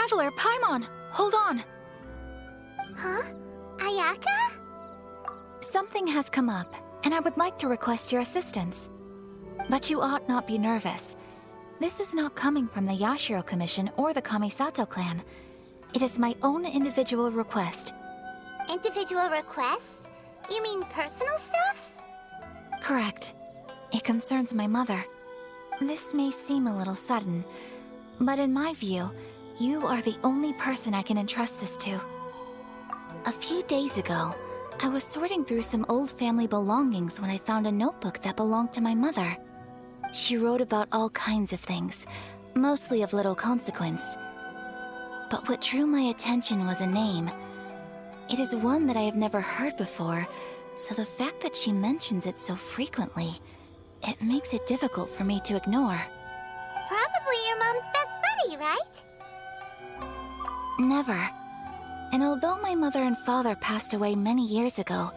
Traveler, Paimon, hold on. Huh? Ayaka? Something has come up, and I would like to request your assistance. But you ought not be nervous. This is not coming from the Yashiro Commission or the Kamisato clan. It is my own individual request. Individual request? You mean personal stuff? Correct. It concerns my mother. This may seem a little sudden, but in my view, you are the only person I can entrust this to. A few days ago, I was sorting through some old family belongings when I found a notebook that belonged to my mother. She wrote about all kinds of things, mostly of little consequence. But what drew my attention was a name. It is one that I have never heard before, so the fact that she mentions it so frequently, it makes it difficult for me to ignore. Probably your mom's best buddy, right? Never. And although my mother and father passed away many years ago,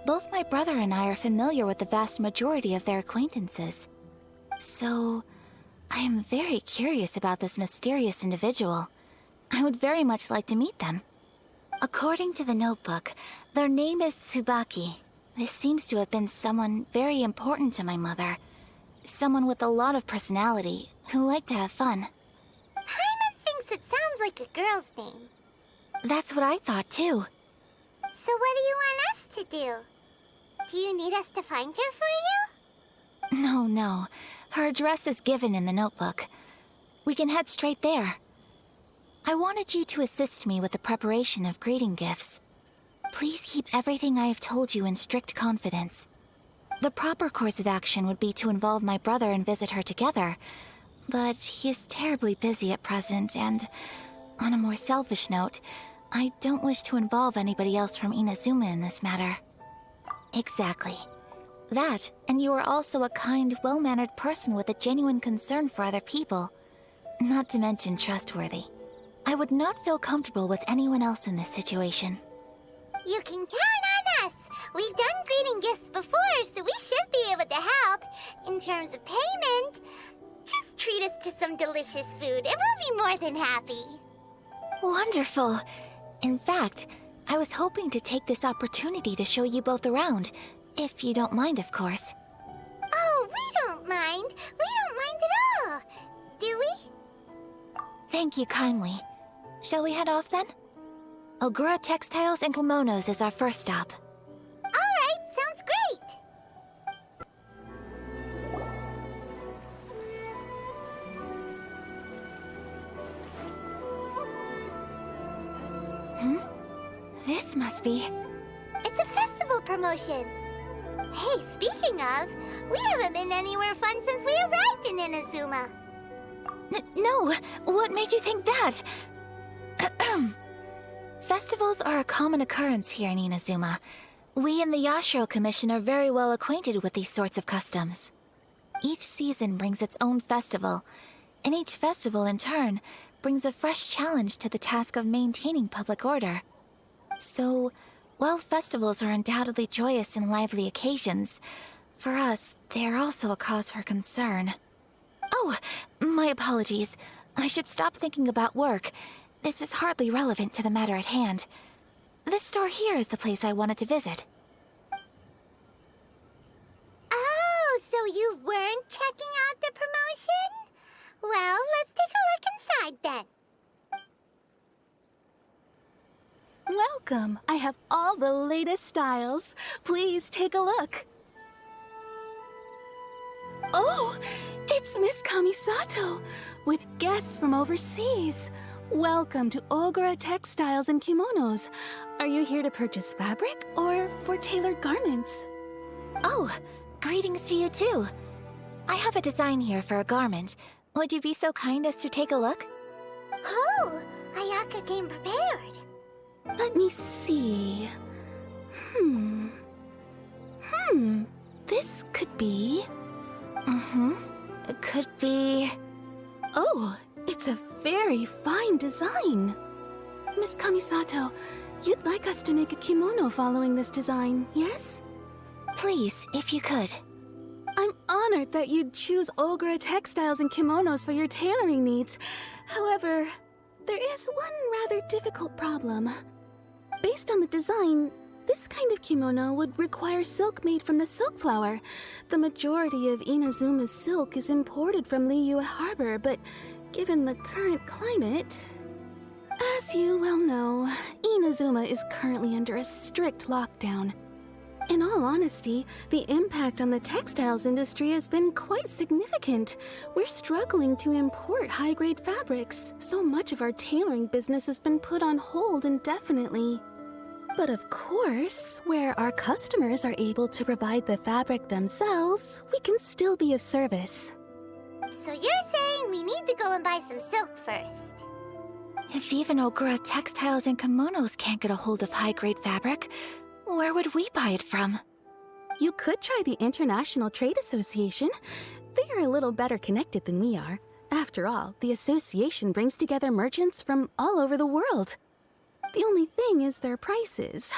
both my brother and I are familiar with the vast majority of their acquaintances. So, I am very curious about this mysterious individual. I would very much like to meet them. According to the notebook, their name is Tsubaki. This seems to have been someone very important to my mother. Someone with a lot of personality, who liked to have fun. Paimon thinks it sounds like a girl's name. That's what I thought too. So what do you want us to do? Do you need us to find her for you? No. Her address is given in the notebook. We can head straight there. I wanted you to assist me with the preparation of greeting gifts. Please keep everything I have told you in strict confidence. The proper course of action would be to involve my brother and visit her together, but he is terribly busy at present, and on a more selfish note, I don't wish to involve anybody else from Inazuma in this matter. Exactly. That, and you are also a kind, well-mannered person with a genuine concern for other people. Not to mention trustworthy. I would not feel comfortable with anyone else in this situation. You can count on us! We've done greeting gifts before, so we should be able to help. In terms of payment, just treat us to some delicious food and we'll be more than happy. Wonderful! In fact, I was hoping to take this opportunity to show you both around, if you don't mind, of course. Oh, we don't mind. We don't mind at all. Do we? Thank you kindly. Shall we head off then? Ogura Textiles and Kimonos is our first stop. All right, sounds great. This must be... It's a festival promotion. Hey, speaking of, we haven't been anywhere fun since we arrived in Inazuma. No! What made you think that? Festivals are a common occurrence here in Inazuma. We in the Yashiro Commission are very well acquainted with these sorts of customs. Each season brings its own festival, and each festival, in turn, brings a fresh challenge to the task of maintaining public order. So, while festivals are undoubtedly joyous and lively occasions, for us, they are also a cause for concern. Oh, my apologies. I should stop thinking about work. This is hardly relevant to the matter at hand. This store here is the place I wanted to visit. Oh, so you weren't checking out the promotion? Well, let's take a look inside then. Welcome. I have all the latest styles. Please take a look. Oh, it's Miss Kamisato, with guests from overseas. Welcome to Ogura Textiles and Kimonos. Are you here to purchase fabric or for tailored garments? Oh, greetings to you too. I have a design here for a garment. Would you be so kind as to take a look? Oh, Ayaka came prepared. Let me see. This could be... It could be... Oh, it's a very fine design. Miss Kamisato, you'd like us to make a kimono following this design, yes? Please, if you could. I'm honored that you'd choose Ogura Textiles and Kimonos for your tailoring needs. However, there is one rather difficult problem. Based on the design, this kind of kimono would require silk made from the silk flower. The majority of Inazuma's silk is imported from Liyue Harbor, but given the current climate... As you well know, Inazuma is currently under a strict lockdown. In all honesty, the impact on the textiles industry has been quite significant. We're struggling to import high-grade fabrics. So much of our tailoring business has been put on hold indefinitely. But of course, where our customers are able to provide the fabric themselves, we can still be of service. So you're saying we need to go and buy some silk first? If even Ogura Textiles and Kimonos can't get a hold of high-grade fabric, where would we buy it from? You could try the International Trade Association. They are a little better connected than we are. After all, the association brings together merchants from all over the world. The only thing is their prices.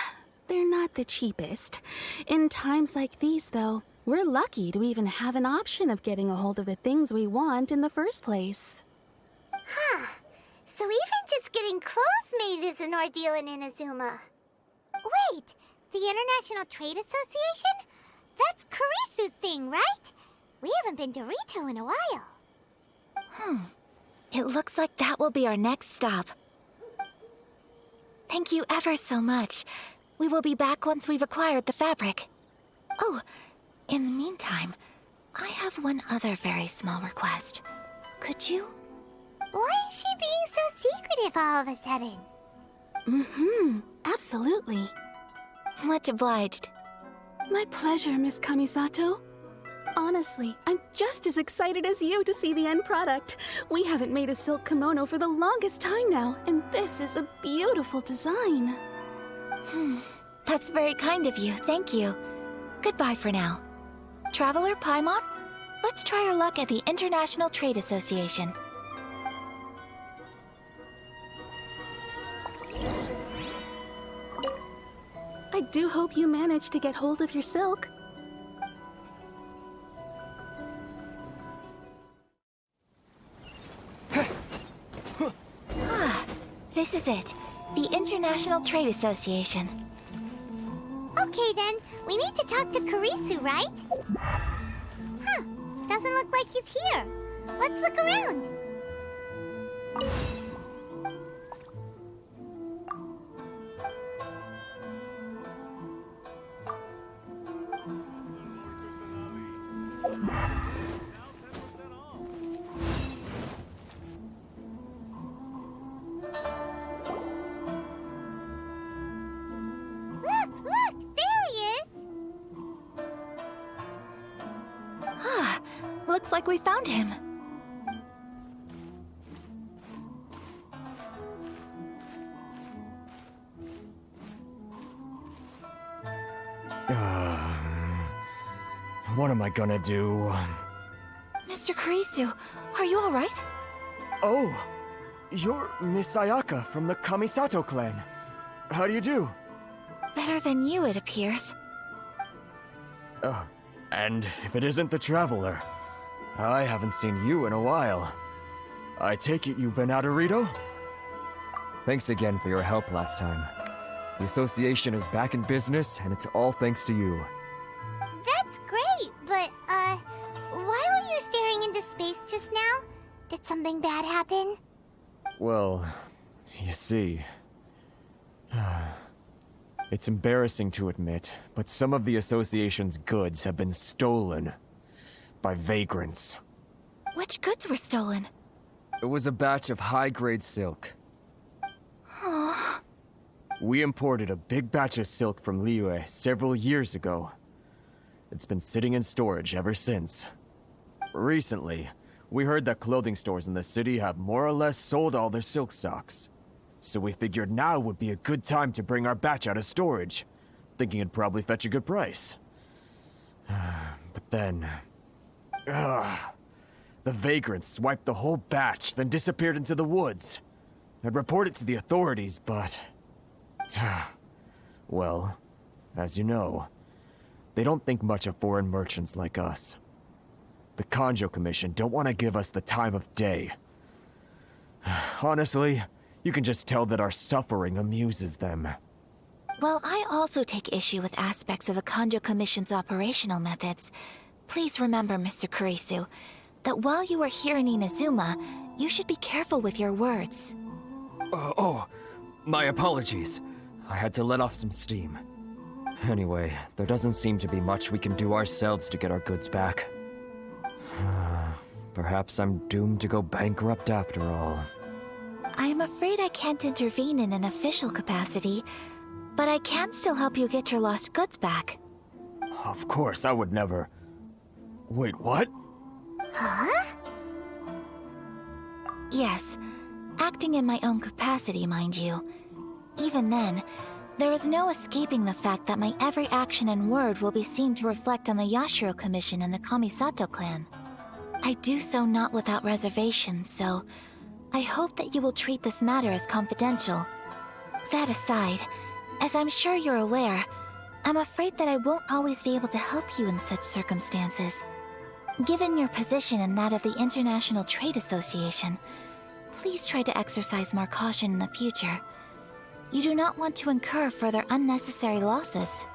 They're not the cheapest. In times like these, though, we're lucky to even have an option of getting a hold of the things we want in the first place. Huh. So even just getting clothes made is an ordeal in Inazuma. Wait, the International Trade Association? That's Kurisu's thing, right? We haven't been to Rito in a while. It looks like that will be our next stop. Thank you ever so much. We will be back once we've acquired the fabric. Oh, in the meantime, I have one other very small request. Could you? Why is she being so secretive all of a sudden? Absolutely. Much obliged. My pleasure, Miss Kamisato. Honestly, I'm just as excited as you to see the end product. We haven't made a silk kimono for the longest time now, and this is a beautiful design. That's very kind of you, thank you. Goodbye for now. Traveler Paimon, let's try our luck at the International Trade Association. I do hope you manage to get hold of your silk. This is it. The International Trade Association. Okay then, we need to talk to Kurisu, right? Huh, doesn't look like he's here. Let's look around. Look, there he is. Looks like we found him. What am I gonna do? Mr. Kurisu, are you alright? Oh, you're Miss Ayaka from the Kamisato clan. How do you do? Better than you, it appears. And if it isn't the Traveler, I haven't seen you in a while. I take it you've been out of Rito? Thanks again for your help last time. The association is back in business, and it's all thanks to you. That's great, but, why were you staring into space just now? Did something bad happen? Well, you see... It's embarrassing to admit, but some of the association's goods have been stolen by vagrants. Which goods were stolen? It was a batch of high-grade silk. We imported a big batch of silk from Liyue several years ago. It's been sitting in storage ever since. Recently, we heard that clothing stores in the city have more or less sold all their silk stocks. So we figured now would be a good time to bring our batch out of storage, thinking it'd probably fetch a good price. But then... the vagrants swiped the whole batch, then disappeared into the woods. I'd report it to the authorities, but... well, as you know, they don't think much of foreign merchants like us. The Kanjo Commission don't want to give us the time of day. Honestly, You can just tell that our suffering amuses them. Well, I also take issue with aspects of the Kanjo Commission's operational methods. Please remember, Mr. Kurisu, that while you are here in Inazuma, you should be careful with your words. My apologies. I had to let off some steam. Anyway, there doesn't seem to be much we can do ourselves to get our goods back. Perhaps I'm doomed to go bankrupt after all. I am afraid I can't intervene in an official capacity, but I can still help you get your lost goods back. Of course, I would never... Wait, what? Huh? Yes, acting in my own capacity, mind you. Even then, there is no escaping the fact that my every action and word will be seen to reflect on the Yashiro Commission and the Kamisato clan. I do so not without reservation, so I hope that you will treat this matter as confidential. That aside, as I'm sure you're aware, I'm afraid that I won't always be able to help you in such circumstances. Given your position and that of the International Trade Association, please try to exercise more caution in the future. You do not want to incur further unnecessary losses.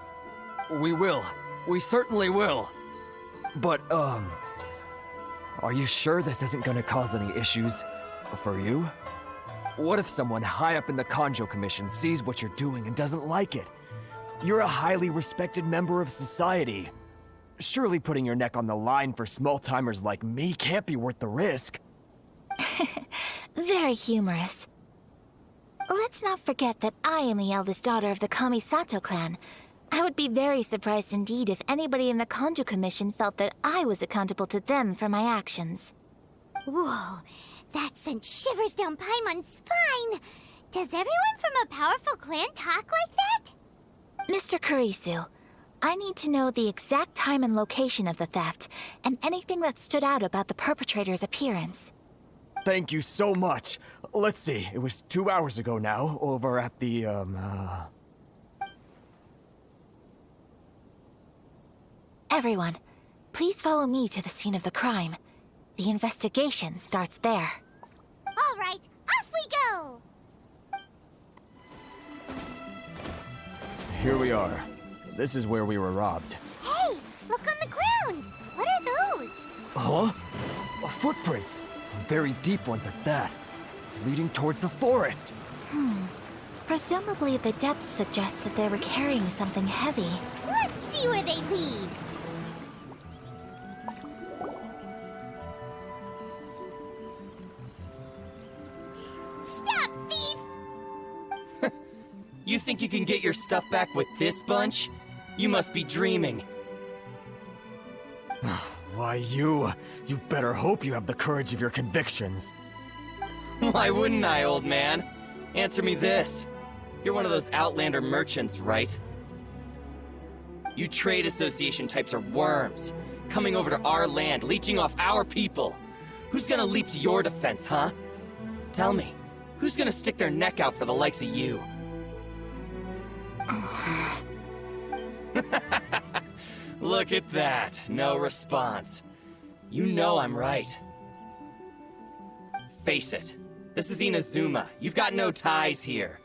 We will. We certainly will. But, are you sure this isn't gonna cause any issues for you? What if someone high up in the Kanjo Commission sees what you're doing and doesn't like it? You're a highly respected member of society. Surely putting your neck on the line for small-timers like me can't be worth the risk. Very humorous. Let's not forget that I am the eldest daughter of the Kamisato clan. I would be very surprised indeed if anybody in the Kanjo Commission felt that I was accountable to them for my actions. Whoa, that sent shivers down Paimon's spine. Does everyone from a powerful clan talk like that? Mr. Kurisu, I need to know the exact time and location of the theft, and anything that stood out about the perpetrator's appearance. Thank you so much. Let's see, it was 2 hours ago now, over at the, Everyone, please follow me to the scene of the crime. The investigation starts there. All right, off we go! Here we are. This is where we were robbed. Hey, look on the ground! What are those? Huh? Footprints. Very deep ones at that. Leading towards the forest. Presumably the depth suggests that they were carrying something heavy. Let's see where they lead. Stop, thief! You think you can get your stuff back with this bunch? You must be dreaming. Why, you better hope you have the courage of your convictions. Why wouldn't I, old man? Answer me this. You're one of those Outlander merchants, right? You trade association types are worms, coming over to our land, leeching off our people. Who's gonna leap to your defense, huh? Tell me, who's gonna stick their neck out for the likes of you? Look at that, no response. You know I'm right. Face it, this is Inazuma. You've got no ties here.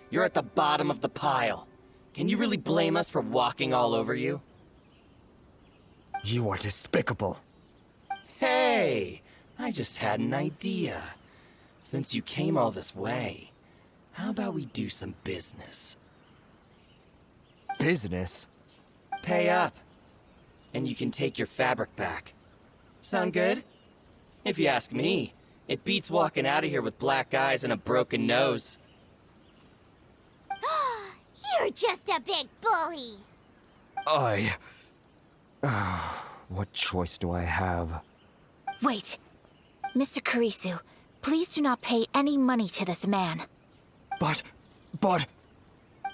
You're at the bottom of the pile. Can you really blame us for walking all over you? You are despicable. Hey, I just had an idea. Since you came all this way, how about we do some business? Business? Pay up, and you can take your fabric back. Sound good? If you ask me, it beats walking out of here with black eyes and a broken nose. You're just a big bully! What choice do I have? Wait! Mr. Kurisu, please do not pay any money to this man. But...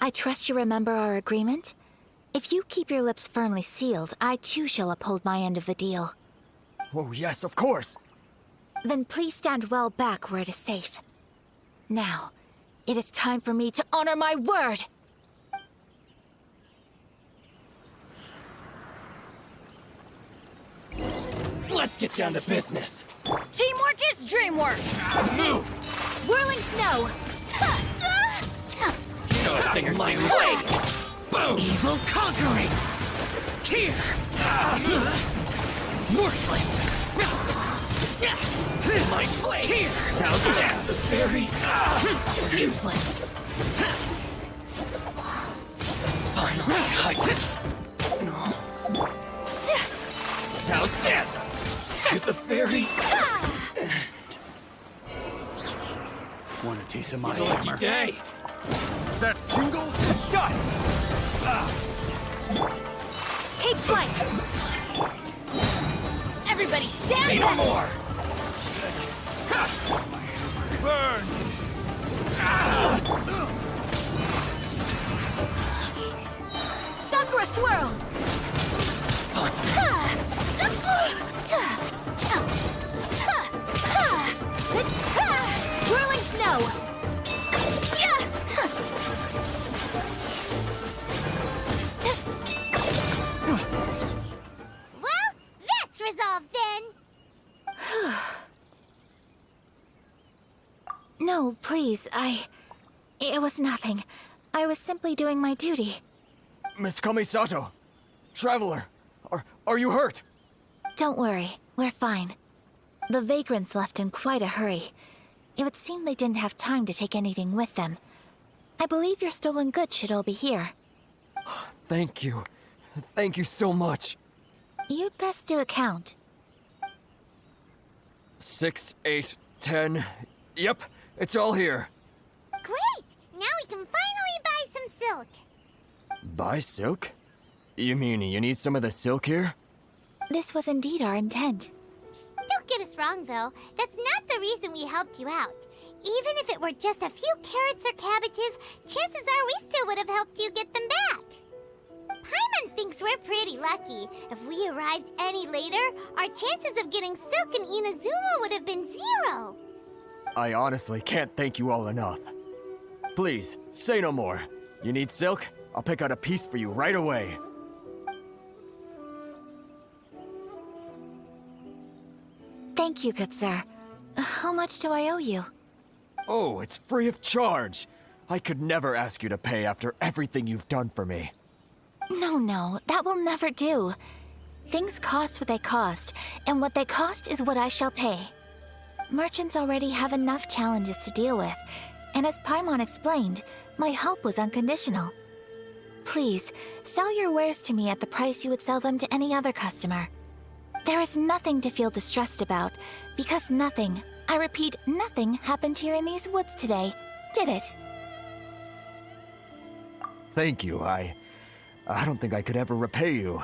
I trust you remember our agreement? If you keep your lips firmly sealed, I too shall uphold my end of the deal. Oh, yes, of course. Then please stand well back where it is safe. Now, it is time for me to honor my word! Let's get down to business. Teamwork is dreamwork! Move! Whirling snow! Nothing my way! Boom! Evil conquering! Here! Worthless! My blade! Here! How's this? Very useless! Finally, how's this? To the very Want a taste of my lucky hammer? day! That tingle to dust! Take flight! Everybody stand Say no more! Burn! Sakura swirl! Whirling snow! Well, that's resolved then. No, please, It was nothing. I was simply doing my duty. Miss Kamisato! Traveler! Are you hurt? Don't worry, we're fine. The vagrants left in quite a hurry. It would seem they didn't have time to take anything with them. I believe your stolen goods should all be here. Thank you. Thank you so much. You'd best do a count. 6, 8, 10. Yep, it's all here. Great! Now we can finally buy some silk. Buy silk? You mean you need some of the silk here? This was indeed our intent. Don't get us wrong, though. That's not the reason we helped you out. Even if it were just a few carrots or cabbages, chances are we still would have helped you get them back. Paimon thinks we're pretty lucky. If we arrived any later, our chances of getting silk in Inazuma would have been 0. I honestly can't thank you all enough. Please, say no more. You need silk? I'll pick out a piece for you right away. Thank you, good sir. How much do I owe you? Oh, it's free of charge. I could never ask you to pay after everything you've done for me. No, that will never do. Things cost what they cost, and what they cost is what I shall pay. Merchants already have enough challenges to deal with, and as Paimon explained, my help was unconditional. Please, sell your wares to me at the price you would sell them to any other customer. There is nothing to feel distressed about, because nothing, I repeat, nothing happened here in these woods today, did it? Thank you. I don't think I could ever repay you.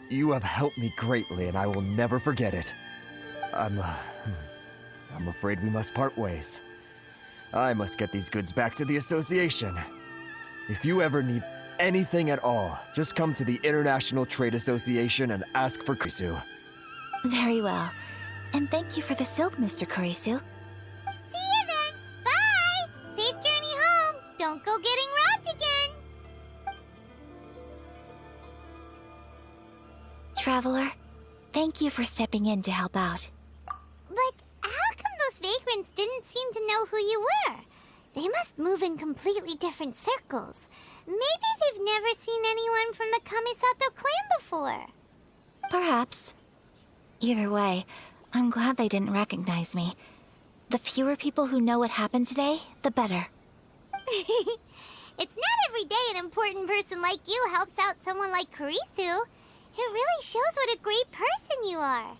You have helped me greatly, and I will never forget it. I'm afraid we must part ways. I must get these goods back to the association. If you ever need anything at all, just come to the International Trade Association and ask for Kurisu. Very well. And thank you for the silk, Mr. Kurisu. See you then! Bye! Safe journey home! Don't go getting robbed again! Traveler, thank you for stepping in to help out. But how come those vagrants didn't seem to know who you were? They must move in completely different circles. Maybe they've never seen anyone from the Kamisato clan before. Perhaps. Either way, I'm glad they didn't recognize me. The fewer people who know what happened today, the better. It's not every day an important person like you helps out someone like Kurisu. It really shows what a great person you are.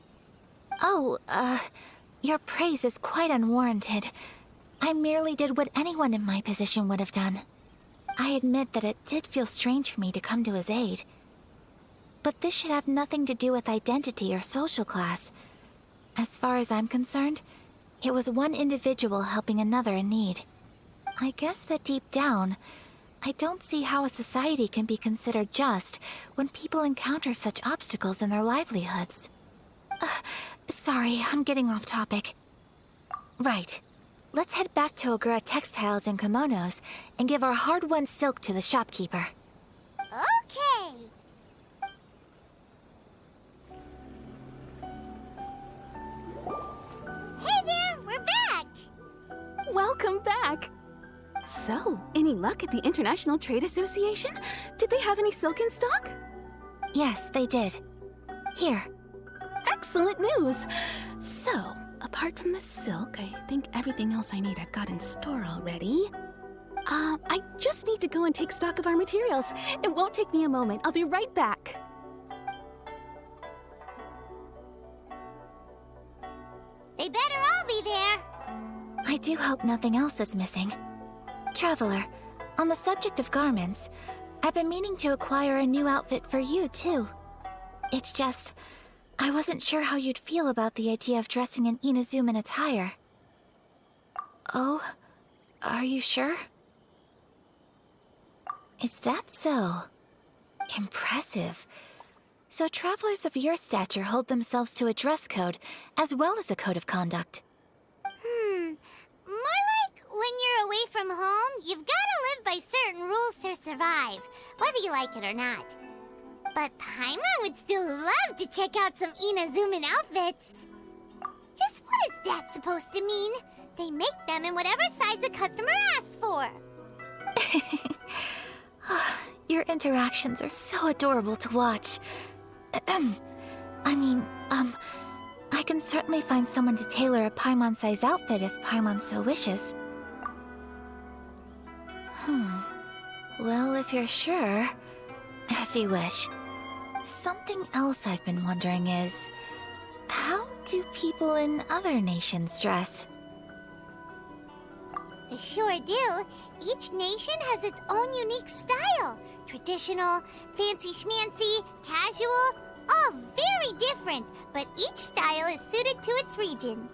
Oh, your praise is quite unwarranted. I merely did what anyone in my position would have done. I admit that it did feel strange for me to come to his aid. But this should have nothing to do with identity or social class. As far as I'm concerned, it was one individual helping another in need. I guess that deep down, I don't see how a society can be considered just when people encounter such obstacles in their livelihoods. Sorry, I'm getting off topic. Right. Let's head back to Ogura Textiles and Kimonos and give our hard-won silk to the shopkeeper. Okay. Hey there, we're back! Welcome back. So, any luck at the International Trade Association? Did they have any silk in stock? Yes, they did. Here. Excellent news! So, apart from the silk, I think everything else I need I've got in store already. I just need to go and take stock of our materials. It won't take me a moment. I'll be right back. They better all be there. I do hope nothing else is missing. Traveler, on the subject of garments, I've been meaning to acquire a new outfit for you, too. It's just, I wasn't sure how you'd feel about the idea of dressing in Inazuman attire. Oh, are you sure? Is that so? Impressive. So travelers of your stature hold themselves to a dress code, as well as a code of conduct. More like when you're away from home, you've gotta live by certain rules to survive, whether you like it or not. But Paimon would still love to check out some Inazuman outfits. Just what is that supposed to mean? They make them in whatever size the customer asks for. Your interactions are so adorable to watch. I can certainly find someone to tailor a Paimon-size outfit if Paimon so wishes. Well, if you're sure, as you wish. Something else I've been wondering is, how do people in other nations dress? They sure do. Each nation has its own unique style. Traditional, fancy schmancy, casual, all very different, but each style is suited to its region.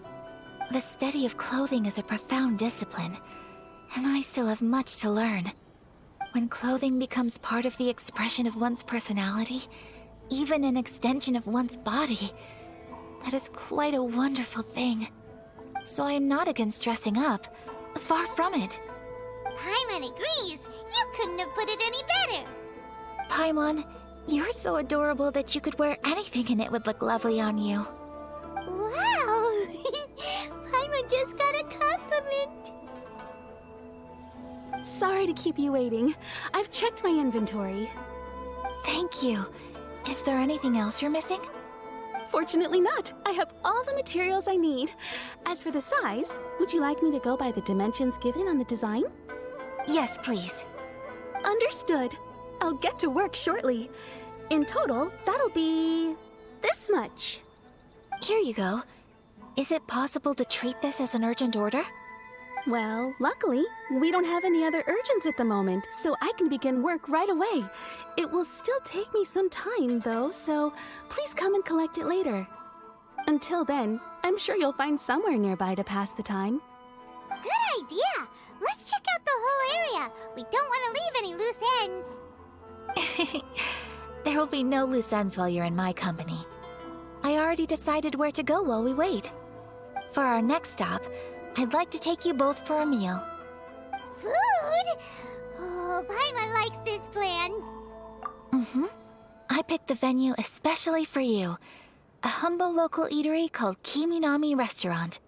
The study of clothing is a profound discipline, and I still have much to learn. When clothing becomes part of the expression of one's personality, even an extension of one's body, that is quite a wonderful thing. So I am not against dressing up. Far from it. Paimon agrees. You couldn't have put it any better. Paimon, you're so adorable that you could wear anything and it would look lovely on you. Wow! Paimon just got a compliment. Sorry to keep you waiting. I've checked my inventory. Thank you. Is there anything else you're missing? Fortunately not. I have all the materials I need. As for the size, would you like me to go by the dimensions given on the design? Yes, please. Understood. I'll get to work shortly. In total, that'll be this much. Here you go. Is it possible to treat this as an urgent order? Well, luckily, we don't have any other urgents at the moment, so I can begin work right away. It will still take me some time, though, so please come and collect it later. Until then, I'm sure you'll find somewhere nearby to pass the time. Good idea. Let's check out the whole area. We don't want to leave any loose ends. There will be no loose ends while you're in my company. I already decided where to go while we wait. For our next stop, I'd like to take you both for a meal. Food? Oh, Paimon likes this plan. I picked the venue especially for you. A humble local eatery called Kiminami Restaurant.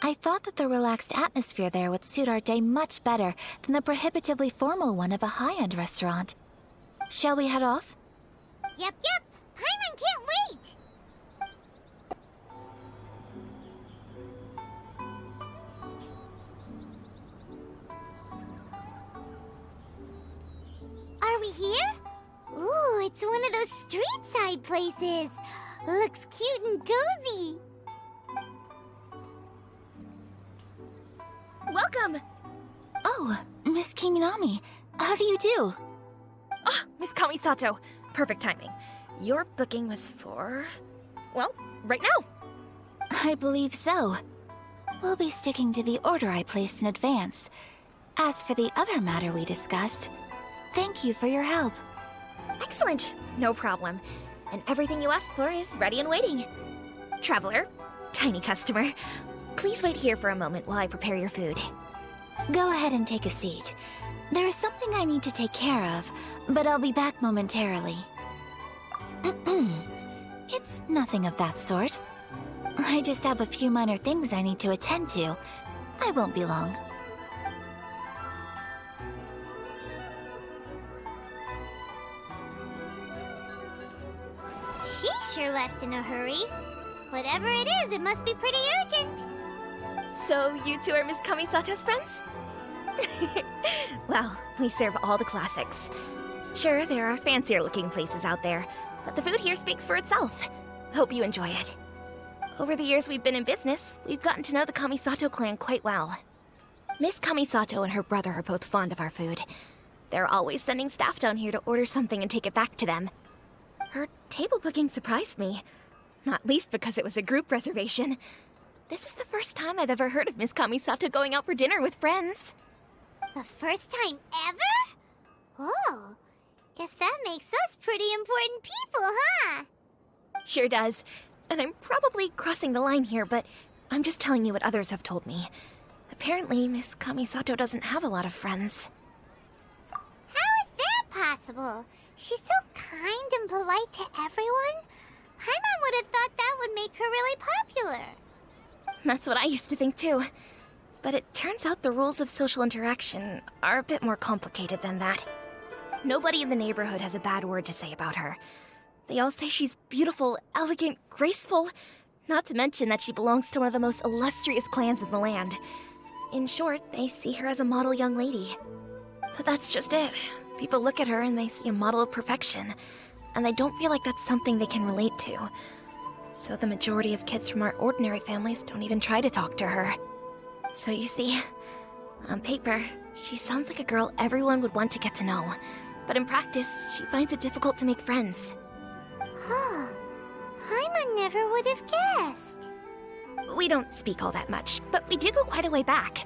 I thought that the relaxed atmosphere there would suit our day much better than the prohibitively formal one of a high-end restaurant. Shall we head off? Yep. Paimon can't wait. Are we here? Ooh, it's one of those street-side places. Looks cute and cozy. Welcome! Oh, Miss Kiminami, how do you do? Ah, Miss Kamisato. Perfect timing. Your booking was for... well, right now. I believe so. We'll be sticking to the order I placed in advance. As for the other matter we discussed, thank you for your help. Excellent. No problem. And everything you asked for is ready and waiting. Traveler, tiny customer, please wait here for a moment while I prepare your food. Go ahead and take a seat. There is something I need to take care of, but I'll be back momentarily. It's nothing of that sort. I just have a few minor things I need to attend to. I won't be long. She sure left in a hurry. Whatever it is, it must be pretty urgent. So you two are Miss Kamisato's friends? Well, we serve all the classics. Sure, there are fancier-looking places out there, but the food here speaks for itself. Hope you enjoy it. Over the years we've been in business, we've gotten to know the Kamisato clan quite well. Miss Kamisato and her brother are both fond of our food. They're always sending staff down here to order something and take it back to them. Her table booking surprised me, not least because it was a group reservation. This is the first time I've ever heard of Miss Kamisato going out for dinner with friends. The first time ever? Oh, guess that makes us pretty important people, huh? Sure does. And I'm probably crossing the line here, but I'm just telling you what others have told me. Apparently, Miss Kamisato doesn't have a lot of friends. How is that possible? She's so kind and polite to everyone. Paimon would have thought that would make her really popular. That's what I used to think too. But it turns out the rules of social interaction are a bit more complicated than that. Nobody in the neighborhood has a bad word to say about her. They all say she's beautiful, elegant, graceful, not to mention that she belongs to one of the most illustrious clans in the land. In short, they see her as a model young lady. But that's just it. People look at her and they see a model of perfection, and they don't feel like that's something they can relate to. So the majority of kids from our ordinary families don't even try to talk to her. So you see, on paper, she sounds like a girl everyone would want to get to know. But in practice, she finds it difficult to make friends. Huh. Paimon never would have guessed. We don't speak all that much, but we do go quite a way back.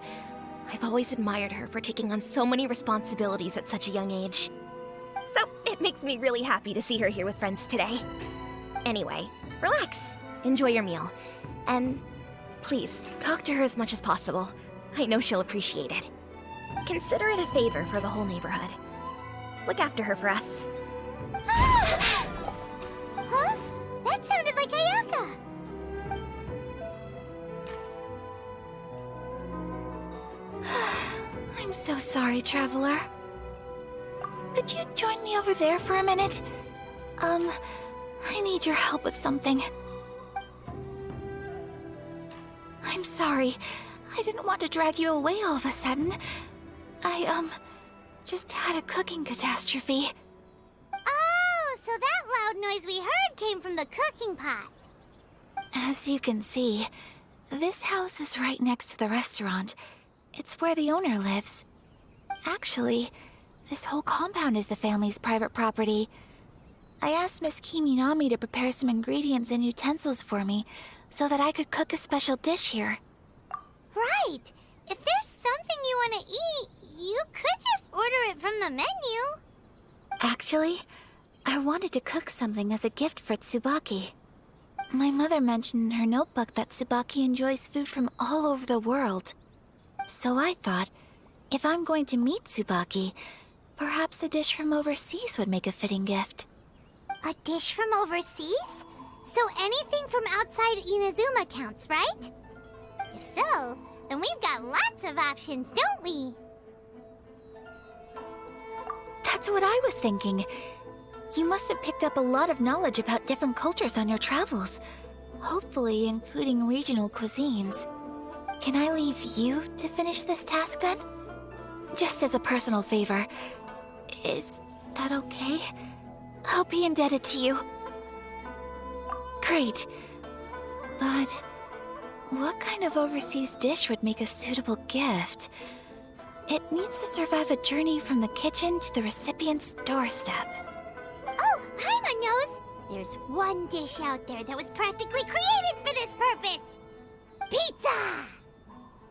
I've always admired her for taking on so many responsibilities at such a young age. So it makes me really happy to see her here with friends today. Anyway, relax, enjoy your meal, and please, talk to her as much as possible. I know she'll appreciate it. Consider it a favor for the whole neighborhood. Look after her for us. Huh? That sounded like Ayaka. I'm so sorry, Traveler. Could you join me over there for a minute? I need your help with something. I'm sorry. I didn't want to drag you away all of a sudden. I, just had a cooking catastrophe. Oh, so that loud noise we heard came from the cooking pot. As you can see, this house is right next to the restaurant. It's where the owner lives. Actually, this whole compound is the family's private property. I asked Miss Kiminami to prepare some ingredients and utensils for me so that I could cook a special dish here. Right. If there's something you want to eat, you could just order it from the menu. Actually, I wanted to cook something as a gift for Tsubaki. My mother mentioned in her notebook that Tsubaki enjoys food from all over the world. So I thought, if I'm going to meet Tsubaki, perhaps a dish from overseas would make a fitting gift. A dish from overseas? So anything from outside Inazuma counts, right? If so, then we've got lots of options, don't we? That's what I was thinking. You must have picked up a lot of knowledge about different cultures on your travels, hopefully including regional cuisines. Can I leave you to finish this task then? Just as a personal favor. Is that okay? I'll be indebted to you. Great. But what kind of overseas dish would make a suitable gift? It needs to survive a journey from the kitchen to the recipient's doorstep. Oh, Paimon knows! There's one dish out there that was practically created for this purpose! Pizza!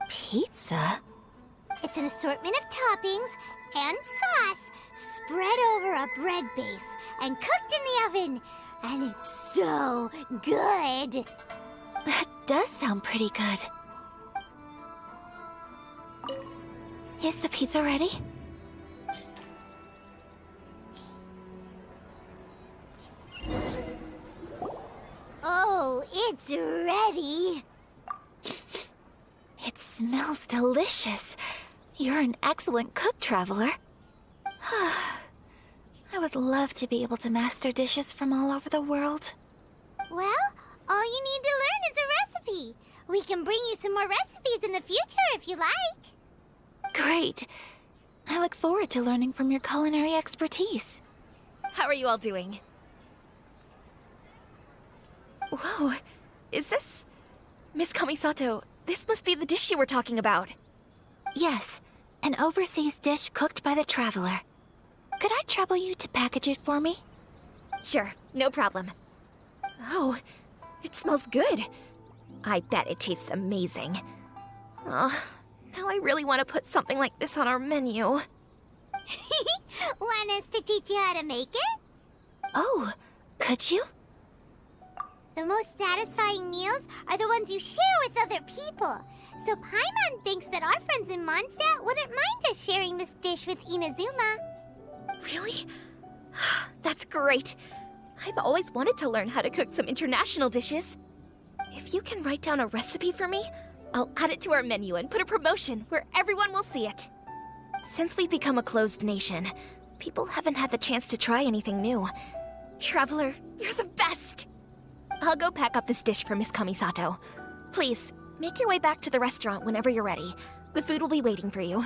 Pizza? It's an assortment of toppings and sauce spread over a bread base and cooked in the oven. And it's so good! That does sound pretty good. Is the pizza ready? Oh, it's ready! It smells delicious. You're an excellent cook, Traveler. I would love to be able to master dishes from all over the world. Well, all you need to learn is a recipe. We can bring you some more recipes in the future if you like. Great. I look forward to learning from your culinary expertise. How are you all doing? Whoa, is this... Miss Kamisato, this must be the dish you were talking about. Yes, an overseas dish cooked by the traveler. Could I trouble you to package it for me? Sure, no problem. Oh, it smells good. I bet it tastes amazing. Oh, now I really want to put something like this on our menu. Want us to teach you how to make it? Oh, could you? The most satisfying meals are the ones you share with other people. So Paimon thinks that our friends in Mondstadt wouldn't mind us sharing this dish with Inazuma. Really? That's great. I've always wanted to learn how to cook some international dishes. If you can write down a recipe for me, I'll add it to our menu and put a promotion where everyone will see it. Since we've become a closed nation, people haven't had the chance to try anything new. Traveler, you're the best! I'll go pack up this dish for Miss Kamisato. Please, make your way back to the restaurant whenever you're ready. The food will be waiting for you.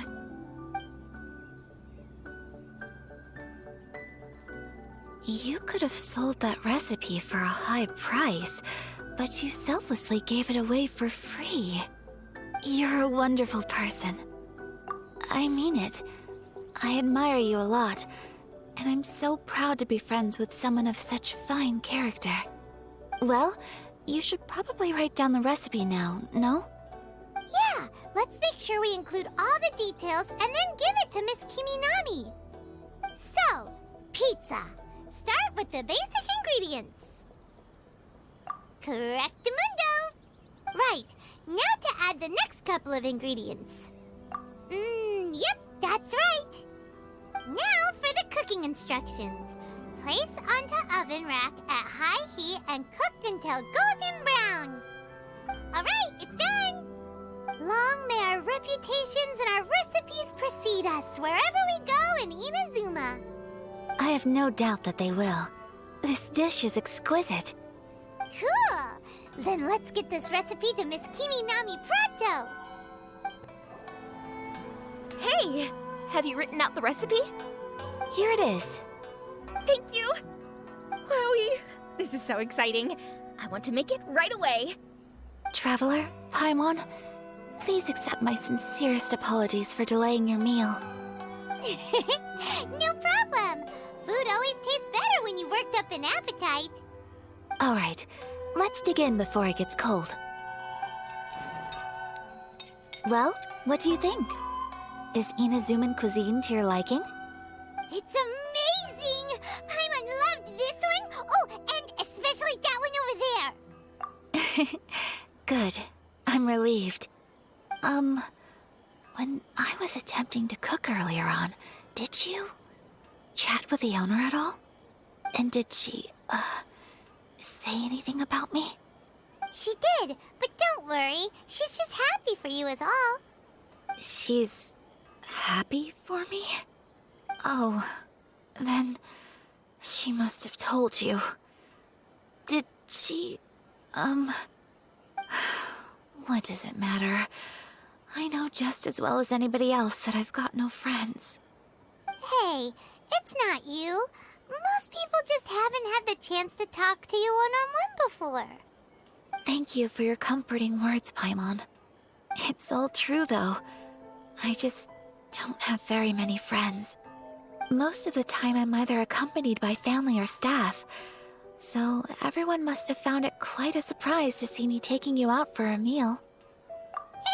You could have sold that recipe for a high price, but you selflessly gave it away for free. You're a wonderful person. I mean it. I admire you a lot, and I'm so proud to be friends with someone of such fine character. Well, you should probably write down the recipe now, no? Yeah, let's make sure we include all the details and then give it to Miss Kiminami. So, pizza. Start with the basic ingredients. Correctamundo! Right, now to add the next couple of ingredients. Yep, that's right. Now for the cooking instructions. Place onto oven rack at high heat and cooked until golden brown. Alright, it's done! Long may our reputations and our recipes precede us wherever we go in Inazuma. I have no doubt that they will. This dish is exquisite. Cool! Then let's get this recipe to Miss Kiminami pronto! Hey! Have you written out the recipe? Here it is. Thank you! Wowie! This is so exciting. I want to make it right away. Traveler, Paimon, please accept my sincerest apologies for delaying your meal. No problem! Food always tastes better when you've worked up an appetite. All right, let's dig in before it gets cold. Well, what do you think? Is Inazuman cuisine to your liking? It's amazing! Paimon loved this one! Oh, and especially that one over there! Good. I'm relieved. When I was attempting to cook earlier on, did you chat with the owner at all? And did she, say anything about me? She did, but don't worry. She's just happy for you is all. She's happy for me? Oh, then she must have told you. Did she, what does it matter? I know just as well as anybody else that I've got no friends. Hey, it's not you. Most people just haven't had the chance to talk to you one-on-one before. Thank you for your comforting words, Paimon. It's all true, though. I just don't have very many friends. Most of the time I'm either accompanied by family or staff, so everyone must have found it quite a surprise to see me taking you out for a meal.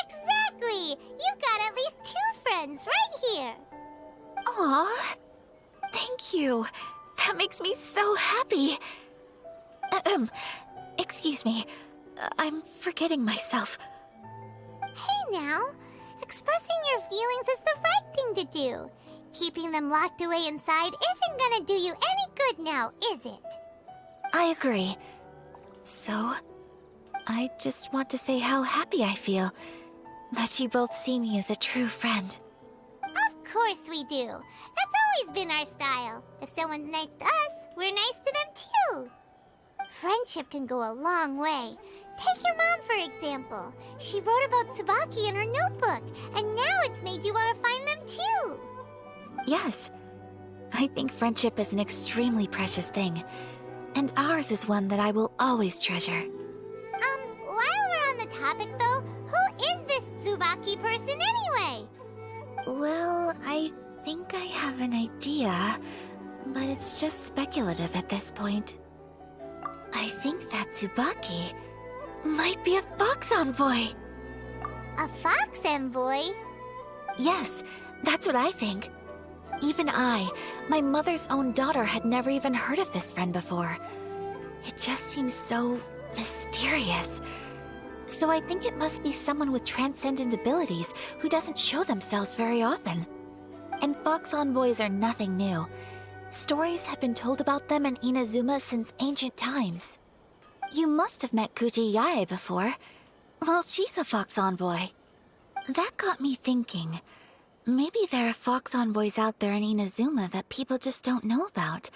Exactly! You've got at least 2 friends right here. Aw, thank you. That makes me so happy. Excuse me. I'm forgetting myself. Hey now, expressing your feelings is the right thing to do. Keeping them locked away inside isn't gonna do you any good now, is it? I agree. So, I just want to say how happy I feel that you both see me as a true friend. Of course we do. That's always been our style. If someone's nice to us, we're nice to them too. Friendship can go a long way. Take your mom, for example. She wrote about Tsubaki in her notebook, and now it's made you want to find them too. Yes. I think friendship is an extremely precious thing, and ours is one that I will always treasure. While we're on the topic though, who is this Tsubaki person anyway? Well, I think I have an idea, but it's just speculative at this point. I think that Tsubaki might be a fox envoy. A fox envoy? Yes, that's what I think. Even I, my mother's own daughter, had never even heard of this friend before. It just seems so mysterious. So I think it must be someone with transcendent abilities who doesn't show themselves very often. And fox envoys are nothing new. Stories have been told about them in Inazuma since ancient times. You must have met Kuji Yae before. Well, she's a fox envoy. That got me thinking. Maybe there are fox envoys out there in Inazuma that people just don't know about.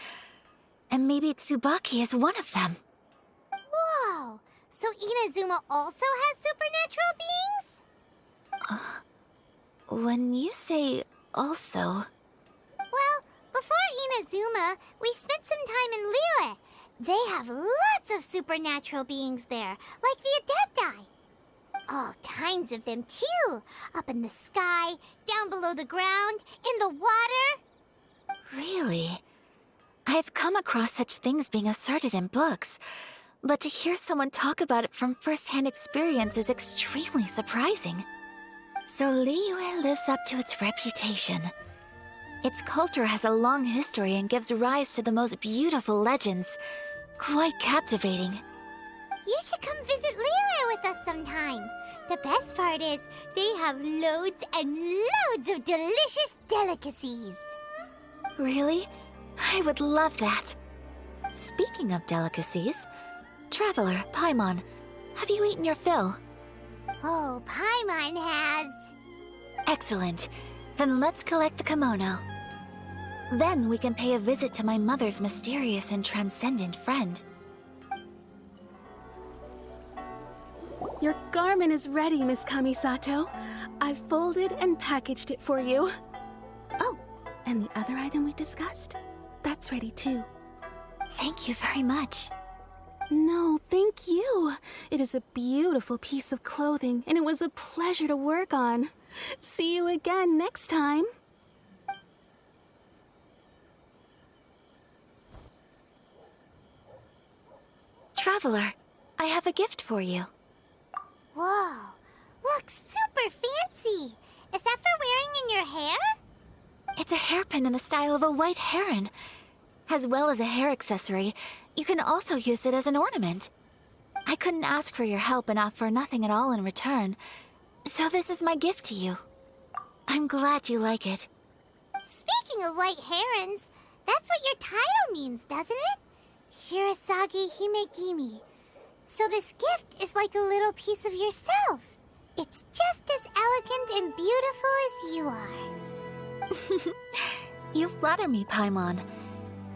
And maybe Tsubaki is one of them. Whoa! So Inazuma also has supernatural beings? When you say also... Well, before Inazuma, we spent some time in Liyue. They have lots of supernatural beings there, like the Adepti. All kinds of them, too. Up in the sky, down below the ground, in the water. Really? I've come across such things being asserted in books, but to hear someone talk about it from first-hand experience is extremely surprising. So Liyue lives up to its reputation. Its culture has a long history and gives rise to the most beautiful legends. Quite captivating. You should come visit Liyue with us sometime. The best part is, they have loads and loads of delicious delicacies. Really? I would love that. Speaking of delicacies, Traveler, Paimon, have you eaten your fill? Oh, Paimon has. Excellent. Then let's collect the kimono. Then we can pay a visit to my mother's mysterious and transcendent friend. Your garment is ready, Miss Kamisato. I've folded and packaged it for you. Oh, and the other item we discussed? That's ready too. Thank you very much. No, thank you. It is a beautiful piece of clothing, and it was a pleasure to work on. See you again next time. Traveler, I have a gift for you. Whoa, looks super fancy. Is that for wearing in your hair? It's a hairpin in the style of a white heron. As well as a hair accessory, you can also use it as an ornament. I couldn't ask for your help and offer nothing at all in return, so this is my gift to you. I'm glad you like it. Speaking of white herons, that's what your title means, doesn't it? Shirasagi Himegimi. So this gift is like a little piece of yourself. It's just as elegant and beautiful as you are. You flatter me, Paimon.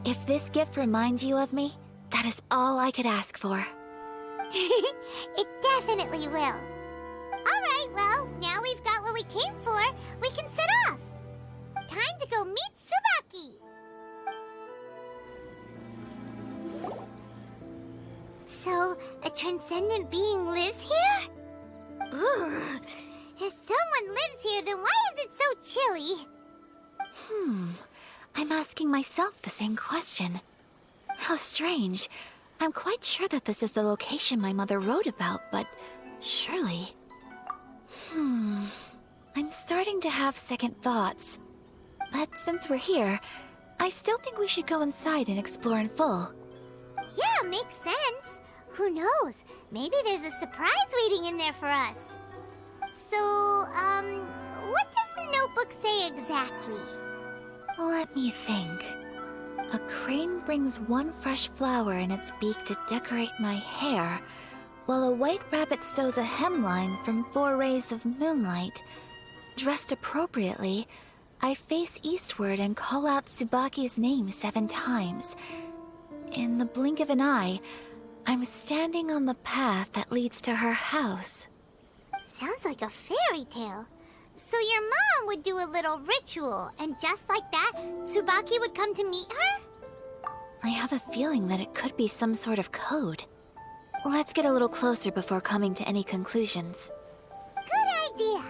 If this gift reminds you of me, that is all I could ask for. It definitely will. Alright, well, now we've got what we came for, we can set off. Time to go meet Tsubaki. So, a transcendent being lives here? Ugh. If someone lives here, then why is it so chilly? I'm asking myself the same question. How strange. I'm quite sure that this is the location my mother wrote about, but surely... I'm starting to have second thoughts. But since we're here, I still think we should go inside and explore in full. Yeah, makes sense. Who knows? Maybe there's a surprise waiting in there for us. So, what does the notebook say exactly? Let me think. A crane brings one fresh flower in its beak to decorate my hair, while a white rabbit sews a hemline from 4 rays of moonlight. Dressed appropriately, I face eastward and call out Tsubaki's name 7 times. In the blink of an eye, I'm standing on the path that leads to her house. Sounds like a fairy tale. So your mom would do a little ritual, and just like that, Tsubaki would come to meet her? I have a feeling that it could be some sort of code. Let's get a little closer before coming to any conclusions. Good idea.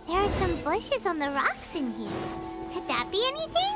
There are some bushes on the rocks in here. Could that be anything?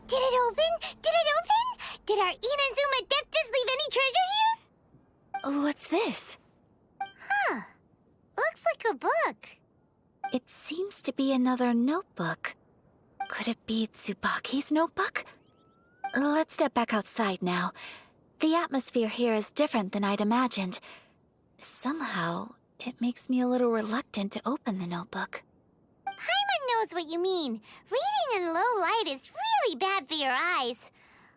Did it open? Did it open? Did our Inazuma Deptus leave any treasure here? What's this? Huh. Looks like a book. It seems to be another notebook. Could it be Tsubaki's notebook? Let's step back outside now. The atmosphere here is different than I'd imagined. Somehow, it makes me a little reluctant to open the notebook. Paimon knows what you mean. Reading in low light is really bad for your eyes.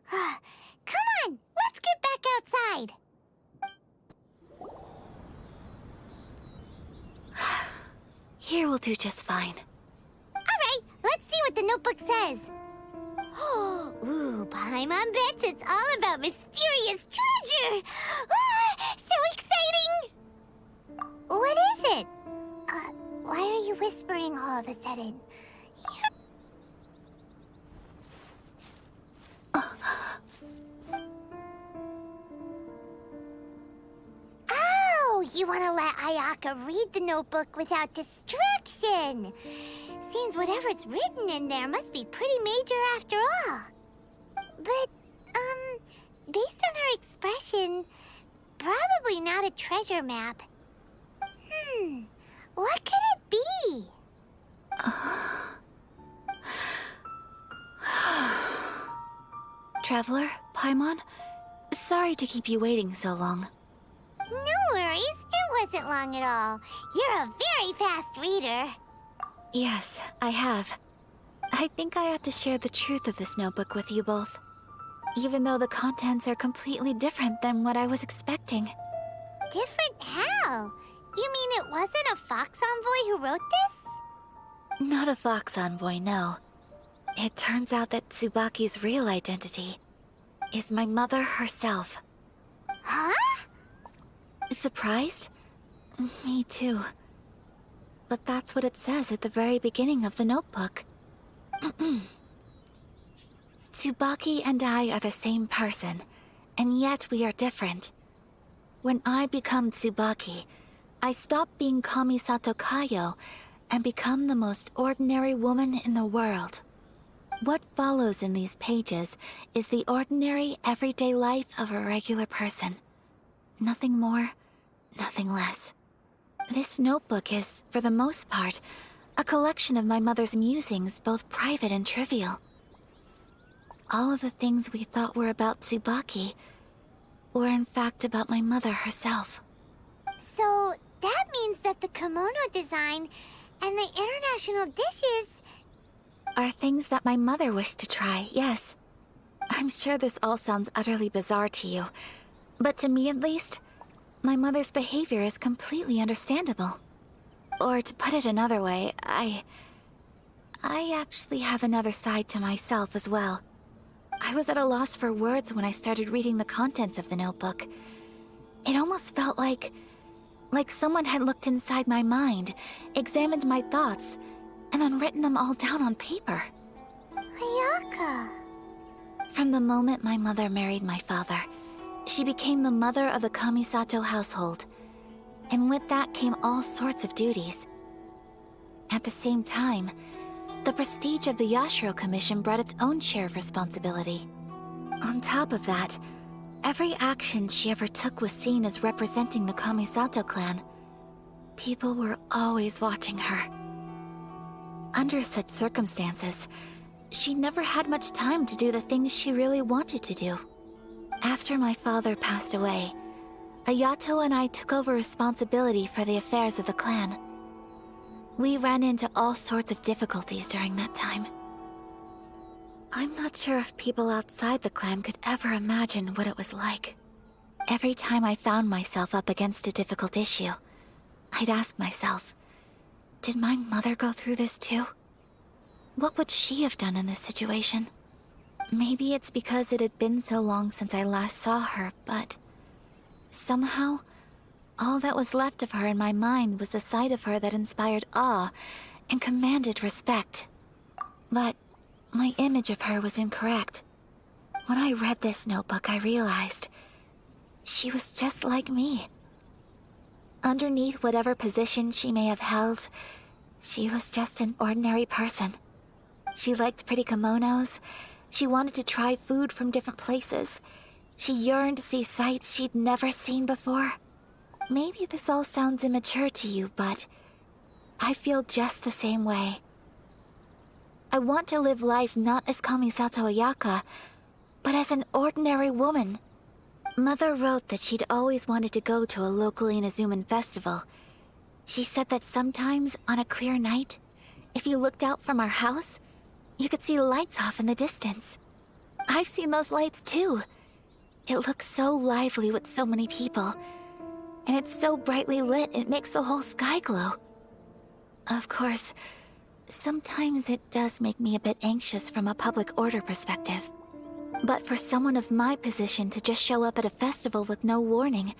Come on, let's get back outside. Here will do just fine. All right, let's see what the notebook says. Ooh, Paimon bets it's all about mysterious treasure. So exciting! What is it? Why are you whispering all of a sudden? Oh, you want to let Ayaka read the notebook without distraction. Seems whatever's written in there must be pretty major after all. But, based on her expression, probably not a treasure map. What could it be? Traveler, Paimon, sorry to keep you waiting so long. No worries, it wasn't long at all. You're a very fast reader. Yes, I have. I think I ought to share the truth of this notebook with you both. Even though the contents are completely different than what I was expecting. Different how? You mean it wasn't a Fox Envoy who wrote this? Not a Fox Envoy, no. It turns out that Tsubaki's real identity is my mother herself. Huh? Surprised? Me too. But that's what it says at the very beginning of the notebook. Tsubaki and I are the same person, and yet we are different. When I become Tsubaki, I stop being Kamisato Kayo and become the most ordinary woman in the world. What follows in these pages is the ordinary, everyday life of a regular person. Nothing more, nothing less. This notebook is, for the most part, a collection of my mother's musings, both private and trivial. All of the things we thought were about Tsubaki were in fact about my mother herself. So that means that the kimono design and the international dishes Are things that my mother wished to try, yes. I'm sure this all sounds utterly bizarre to you, but to me at least, my mother's behavior is completely understandable. Or to put it another way, I actually have another side to myself as well. I was at a loss for words when I started reading the contents of the notebook. It almost felt like Like someone had looked inside my mind, examined my thoughts, and then written them all down on paper. Ayaka. From the moment my mother married my father, she became the mother of the Kamisato household. And with that came all sorts of duties. At the same time, the prestige of the Yashiro Commission brought its own share of responsibility. On top of that, every action she ever took was seen as representing the Kamisato clan. People were always watching her. Under such circumstances, she never had much time to do the things she really wanted to do. After my father passed away, Ayato and I took over responsibility for the affairs of the clan. We ran into all sorts of difficulties during that time. I'm not sure if people outside the clan could ever imagine what it was like. Every time I found myself up against a difficult issue, I'd ask myself, did my mother go through this too? What would she have done in this situation? Maybe it's because it had been so long since I last saw her, but somehow, all that was left of her in my mind was the sight of her that inspired awe and commanded respect. But my image of her was incorrect. When I read this notebook, I realized she was just like me. Underneath whatever position she may have held, she was just an ordinary person. She liked pretty kimonos. She wanted to try food from different places. She yearned to see sights she'd never seen before. Maybe this all sounds immature to you, but I feel just the same way. I want to live life not as Kamisato Ayaka, but as an ordinary woman. Mother wrote that she'd always wanted to go to a local Inazuman festival. She said that sometimes, on a clear night, if you looked out from our house, you could see lights off in the distance. I've seen those lights too. It looks so lively with so many people. And it's so brightly lit, it makes the whole sky glow. Of course, sometimes it does make me a bit anxious from a public order perspective. But for someone of my position to just show up at a festival with no warning,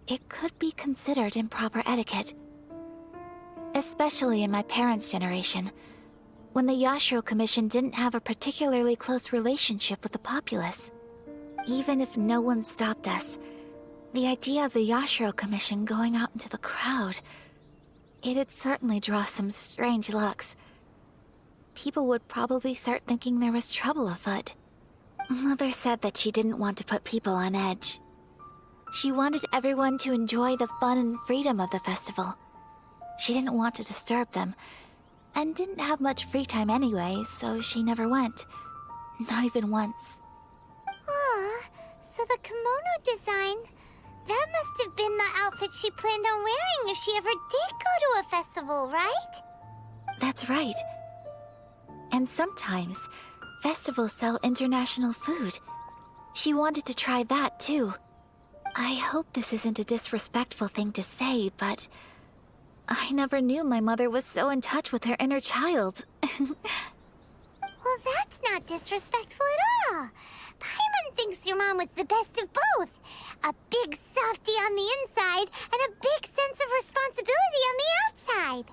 it could be considered improper etiquette. Especially in my parents' generation, when the Yashiro Commission didn't have a particularly close relationship with the populace. Even if no one stopped us, the idea of the Yashiro Commission going out into the crowd, it'd certainly draw some strange looks. People would probably start thinking there was trouble afoot. Mother said that she didn't want to put people on edge. She wanted everyone to enjoy the fun and freedom of the festival. She didn't want to disturb them, and didn't have much free time anyway, so she never went. Not even once. Aw, so the kimono design, that must have been the outfit she planned on wearing if she ever did go to a festival, right? That's right. And sometimes, festivals sell international food. She wanted to try that too. I hope this isn't a disrespectful thing to say, but I never knew my mother was so in touch with her inner child. Well, that's not disrespectful at all. Paimon thinks your mom was the best of both. A big softy on the inside and a big sense of responsibility on the outside.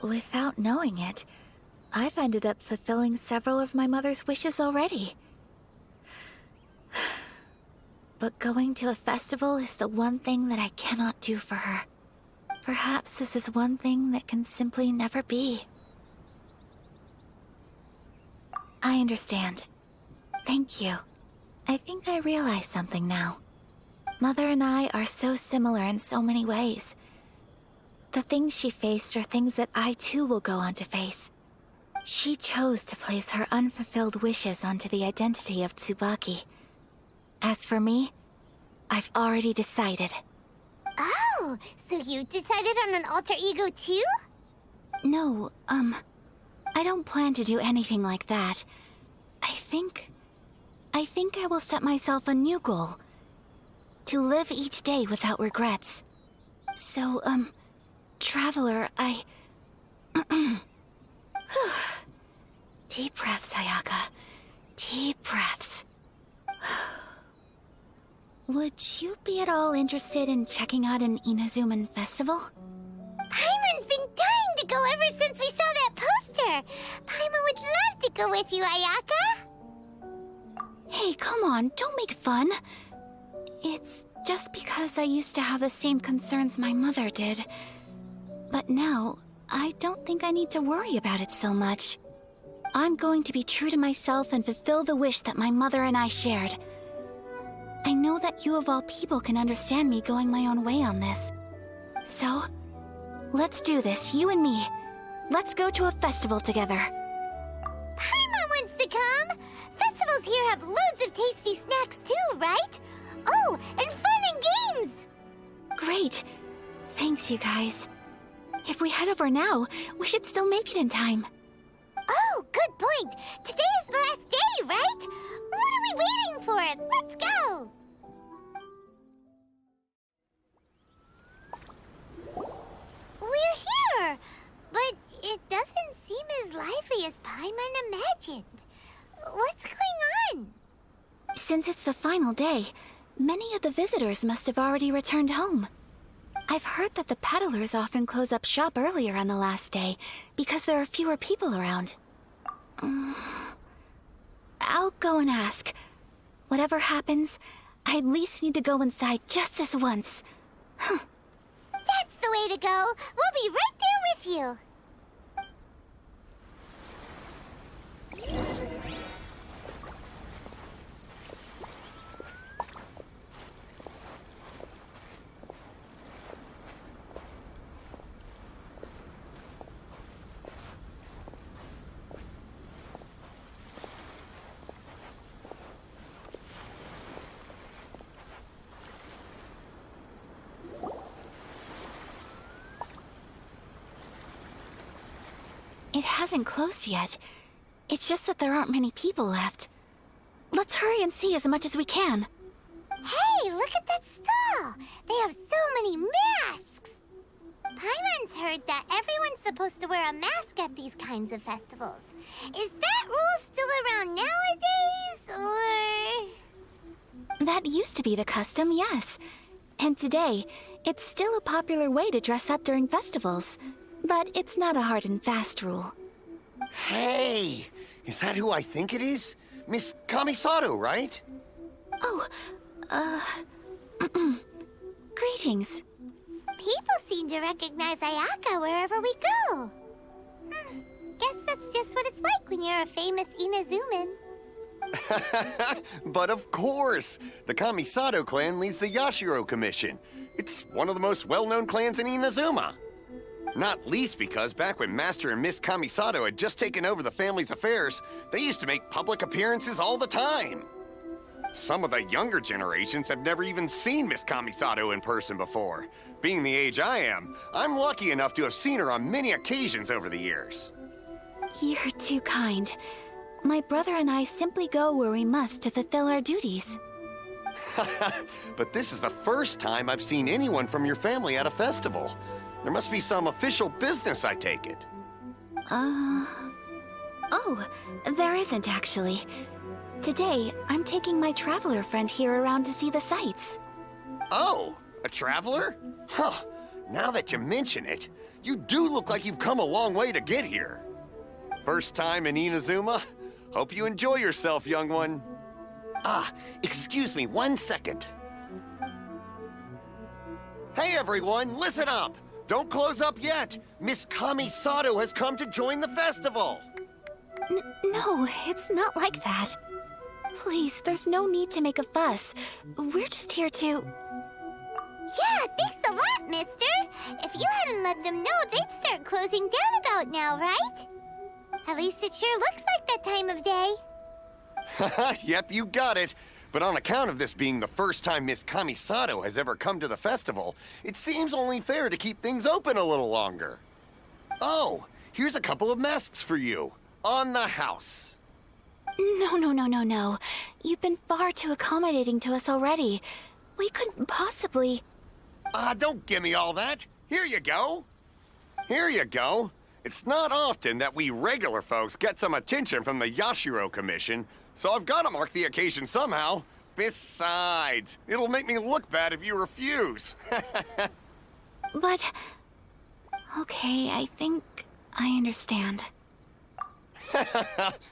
Without knowing it, I've ended up fulfilling several of my mother's wishes already. But going to a festival is the one thing that I cannot do for her. Perhaps this is one thing that can simply never be. I understand. Thank you. I think I realize something now. Mother and I are so similar in so many ways. The things she faced are things that I too will go on to face. She chose to place her unfulfilled wishes onto the identity of Tsubaki. As for me, I've already decided. Oh, so you decided on an alter ego too? No, I don't plan to do anything like that. I think I will set myself a new goal. To live each day without regrets. So, Traveler, Deep breaths, Ayaka. Deep breaths. Would you be at all interested in checking out an Inazuman festival? Paimon's been dying to go ever since we saw that poster. Paimon would love to go with you, Ayaka. Hey, come on, don't make fun. It's just because I used to have the same concerns my mother did. But now, I don't think I need to worry about it so much. I'm going to be true to myself and fulfill the wish that my mother and I shared. I know that you of all people can understand me going my own way on this. So, let's do this, you and me. Let's go to a festival together. Paimon wants to come. Festivals here have loads of tasty snacks too, right? Oh, and fun and games! Great. Thanks, you guys. If we head over now, we should still make it in time. Oh, good point. Today is the last day, right? What are we waiting for? Let's go! We're here, but it doesn't seem as lively as Paimon imagined. What's going on? Since it's the final day, many of the visitors must have already returned home. I've heard that the peddlers often close up shop earlier on the last day because there are fewer people around. I'll go and ask. Whatever happens, I at least need to go inside just this once. That's the way to go. We'll be right there with you. It hasn't closed yet. It's just that there aren't many people left. Let's hurry and see as much as we can. Hey, look at that stall! They have so many masks! Paimon's heard that everyone's supposed to wear a mask at these kinds of festivals. Is that rule still around nowadays, or...? That used to be the custom, yes. And today, it's still a popular way to dress up during festivals. But it's not a hard and fast rule. Hey! Is that who I think it is? Miss Kamisato, right? Oh, greetings. People seem to recognize Ayaka wherever we go. Guess that's just what it's like when you're a famous Inazuman. But of course! The Kamisato clan leads the Yashiro Commission. It's one of the most well-known clans in Inazuma. Not least because back when Master and Miss Kamisato had just taken over the family's affairs, they used to make public appearances all the time. Some of the younger generations have never even seen Miss Kamisato in person before. Being the age I am, I'm lucky enough to have seen her on many occasions over the years. You're too kind. My brother and I simply go where we must to fulfill our duties. But this is the first time I've seen anyone from your family at a festival. There must be some official business, I take it. Oh, there isn't actually. Today, I'm taking my traveler friend here around to see the sights. Oh, a traveler? Huh. Now that you mention it, you do look like you've come a long way to get here. First time in Inazuma? Hope you enjoy yourself, young one. Ah, excuse me 1 second. Hey everyone, listen up! Don't close up yet! Miss Kamisato has come to join the festival! No, it's not like that. Please, there's no need to make a fuss. We're just here to... Yeah, thanks a lot, mister. If you hadn't let them know, they'd start closing down about now, right? At least it sure looks like that time of day. Yep, you got it. But on account of this being the first time Miss Kamisato has ever come to the festival, it seems only fair to keep things open a little longer. Oh, here's a couple of masks for you. On the house. No. You've been far too accommodating to us already. We couldn't possibly... Don't give me all that. Here you go. Here you go. It's not often that we regular folks get some attention from the Yashiro Commission, so I've got to mark the occasion somehow. Besides, it'll make me look bad if you refuse. But... Okay, I think I understand.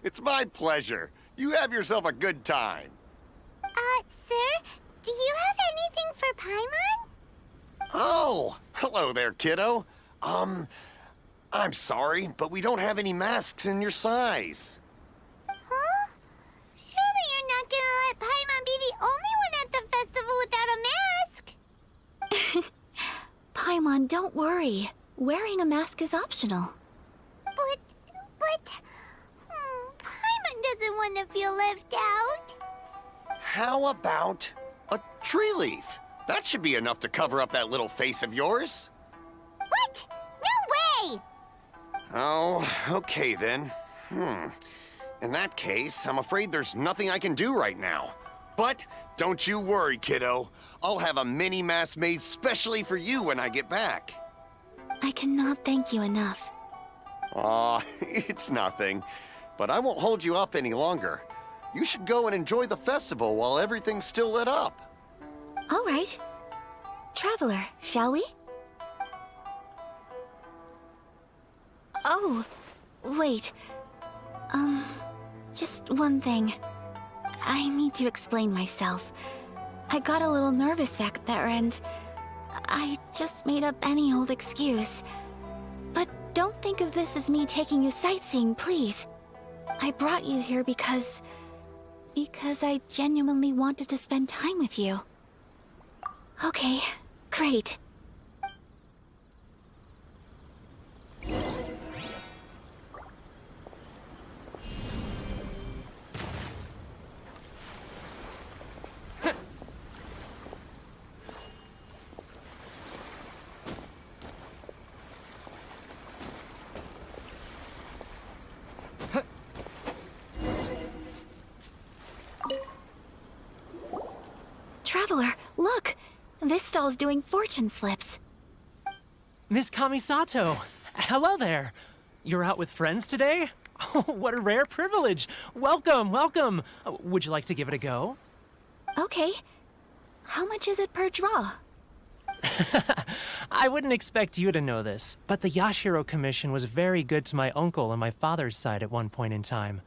It's my pleasure. You have yourself a good time. Sir, do you have anything for Paimon? Oh, hello there, kiddo. I'm sorry, but we don't have any masks in your size. Huh? Surely you're not gonna let Paimon be the only one at the festival without a mask? Paimon, don't worry. Wearing a mask is optional. But... Paimon doesn't want to feel left out. How about a tree leaf? That should be enough to cover up that little face of yours. What? No way! Oh, okay then. In that case, I'm afraid there's nothing I can do right now. But don't you worry, kiddo. I'll have a mini mask made specially for you when I get back. I cannot thank you enough. Aw, it's nothing. But I won't hold you up any longer. You should go and enjoy the festival while everything's still lit up. All right. Traveler, shall we? Oh, wait. Just one thing. I need to explain myself. I got a little nervous back there and I just made up any old excuse. But don't think of this as me taking you sightseeing, please. I brought you here because I genuinely wanted to spend time with you. Okay, great. Traveler, look! This stall's doing fortune slips. Miss Kamisato! Hello there! You're out with friends today? Oh, what a rare privilege! Welcome, welcome! Would you like to give it a go? Okay. How much is it per draw? I wouldn't expect you to know this, but the Yashiro Commission was very good to my uncle on my father's side at one point in time.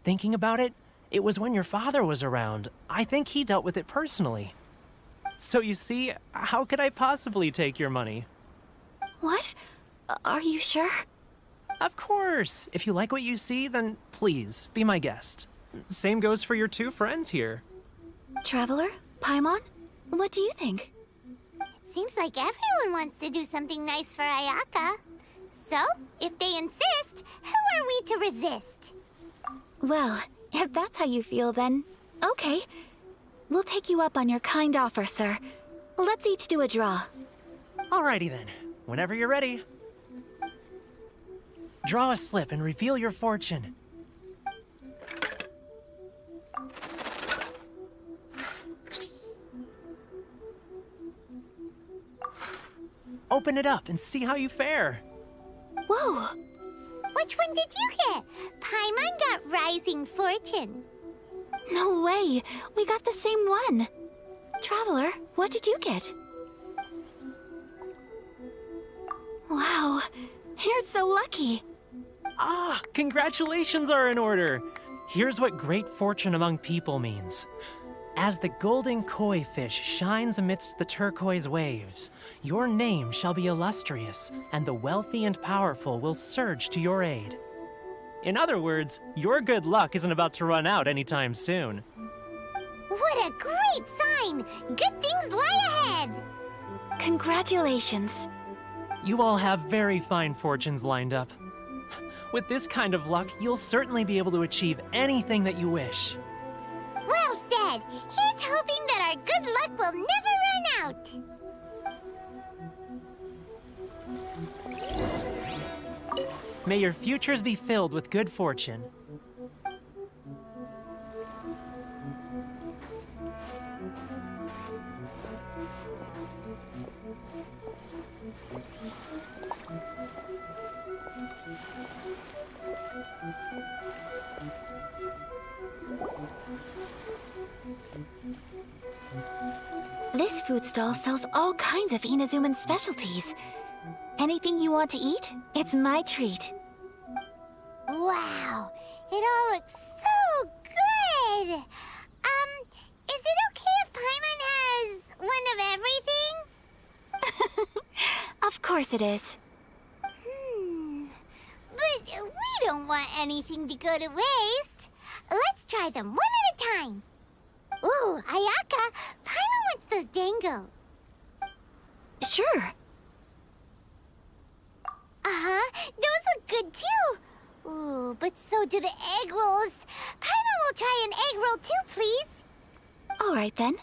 Thinking about it, it was when your father was around. I think he dealt with it personally. So you see, how could I possibly take your money? What? Are you sure? Of course! If you like what you see, then please, be my guest. Same goes for your two friends here. Traveler? Paimon? What do you think? Seems like everyone wants to do something nice for Ayaka. So, if they insist, who are we to resist? Well, if that's how you feel, then okay. We'll take you up on your kind offer, sir. Let's each do a draw. Alrighty then, whenever you're ready. Draw a slip and reveal your fortune. Open it up and see how you fare. Whoa! Which one did you get? Paimon got Rising Fortune. No way! We got the same one! Traveler, what did you get? Wow, you're so lucky! Ah, congratulations are in order. Here's what great fortune among people means. As the golden koi fish shines amidst the turquoise waves, your name shall be illustrious, and the wealthy and powerful will surge to your aid. In other words, your good luck isn't about to run out anytime soon. What a great sign! Good things lie ahead! Congratulations. You all have very fine fortunes lined up. With this kind of luck, you'll certainly be able to achieve anything that you wish. Well said! Here's hoping that our good luck will never run out! May your futures be filled with good fortune. food stall sells all kinds of Inazuman specialties. Anything you want to eat, it's my treat. Wow, it all looks so good! Is it okay if Paimon has one of everything? Of course it is. But we don't want anything to go to waste. Let's try them one at a time. Ooh, Ayaka, Paimon wants those dango. Sure. Uh-huh, those look good too. Ooh, but so do the egg rolls. Paimon will try an egg roll too, please. All right then.